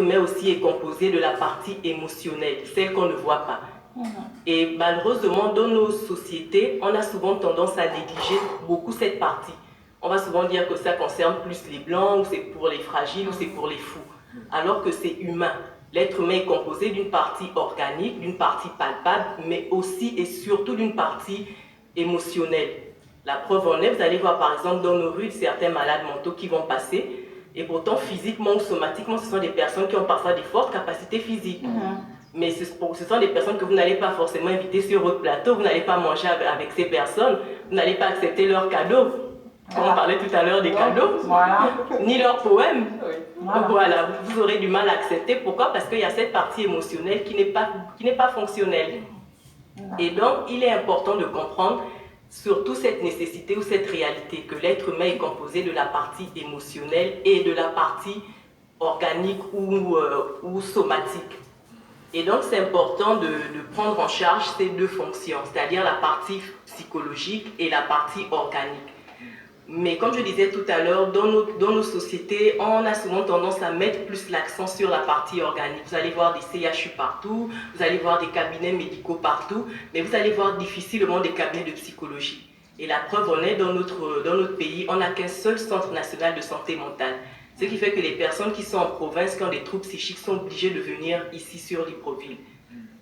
mais aussi est composé de la partie émotionnelle, celle qu'on ne voit pas. Et malheureusement, dans nos sociétés, on a souvent tendance à négliger beaucoup cette partie. On va souvent dire que ça concerne plus les blancs, ou c'est pour les fragiles, ou c'est pour les fous. Alors que c'est humain. L'être humain est composé d'une partie organique, d'une partie palpable, mais aussi et surtout d'une partie émotionnelle. La preuve en est, vous allez voir par exemple dans nos rues certains malades mentaux qui vont passer, et pourtant physiquement ou somatiquement, ce sont des personnes qui ont parfois des fortes capacités physiques. Mais ce sont des personnes que vous n'allez pas forcément inviter sur votre plateau, vous n'allez pas manger avec ces personnes, vous n'allez pas accepter leurs cadeaux. On parlait tout à l'heure des cadeaux, ni leurs poèmes. Voilà, vous aurez du mal à accepter. Pourquoi? Parce qu'il y a cette partie émotionnelle qui n'est pas fonctionnelle. Et donc, il est important de comprendre surtout cette nécessité ou cette réalité que l'être humain est composé de la partie émotionnelle et de la partie organique ou somatique. Et donc, c'est important de prendre en charge ces deux fonctions, c'est-à-dire la partie psychologique et la partie organique. Mais comme je disais tout à l'heure, dans nos sociétés, on a souvent tendance à mettre plus l'accent sur la partie organique. Vous allez voir des CHU partout, vous allez voir des cabinets médicaux partout, mais vous allez voir difficilement des cabinets de psychologie. Et la preuve en est, dans notre pays, on n'a qu'un seul centre national de santé mentale. Ce qui fait que les personnes qui sont en province, qui ont des troubles psychiques, sont obligées de venir ici sur Libreville.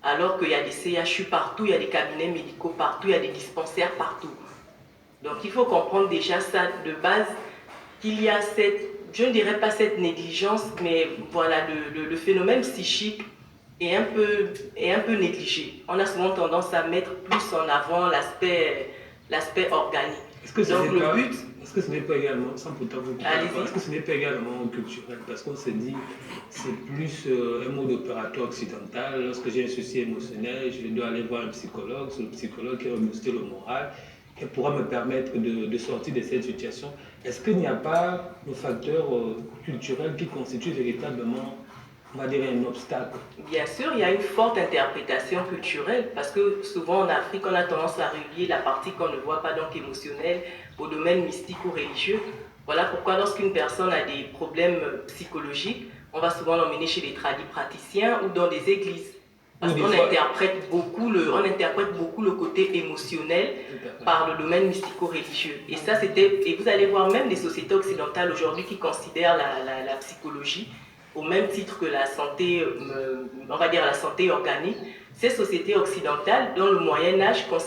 Alors qu'il y a des CHU partout, il y a des cabinets médicaux partout, il y a des dispensaires partout. Donc il faut comprendre déjà ça de base, qu'il y a cette, je ne dirais pas cette négligence, mais voilà, le phénomène psychique est un peu négligé. On a souvent tendance à mettre plus en avant l'aspect organique. Est-ce que ce n'est pas également, sans pourtant vous est-ce que ce n'est pas également culturel? Parce qu'on se dit, c'est plus un mode opératoire occidental. Lorsque j'ai un souci émotionnel, je dois aller voir un psychologue. C'est le psychologue qui va me booster le moral et pourra me permettre de sortir de cette situation. Est-ce qu'il n'y a pas le facteur culturel qui constitue véritablement, on va dire, un obstacle? Bien sûr, il y a une forte interprétation culturelle parce que souvent en Afrique, on a tendance à relier la partie qu'on ne voit pas, donc émotionnelle, au domaine mystique ou religieux. Voilà pourquoi lorsqu'une personne a des problèmes psychologiques, on va souvent l'emmener chez les praticiens ou dans des églises. Parce qu'on interprète beaucoup le côté émotionnel par le domaine mystico-religieux. Et ça, et vous allez voir même les sociétés occidentales aujourd'hui qui considèrent la psychologie au même titre que la santé, on va dire la santé organique. Ces sociétés occidentales, dans le Moyen-Âge,